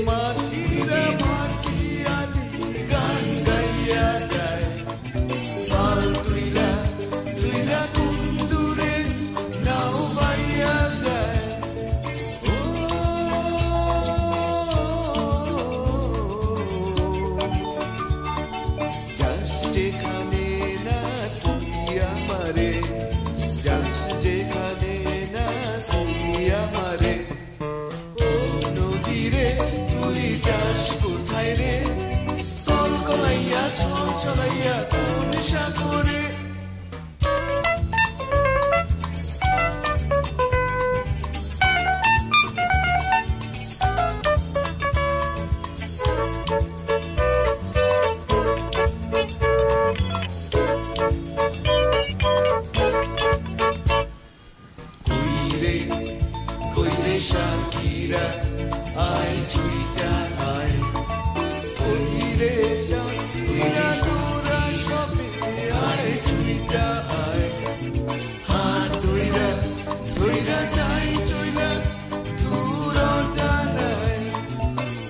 মাছিরা মাটি আলি গান গাইয়া যায় পাল তুইলা তুইলা কুন্দুরে নাও বাইয়া যায় যাস যেখানে না তুই আমারে যাস যেখানে না তুই আমারে তুই যাস কোথায় রে কল কলাইয়া ছল চলাইয়া কোন সাগরে কইরে শাকিরা আয় ছুইটা আয় কইরে শাকিরা তোরা সবে আয় ছুইটা আয় হাত ধইরা ধইরা যাই চইলা দূর জানায়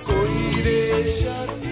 কইরে শাকিরা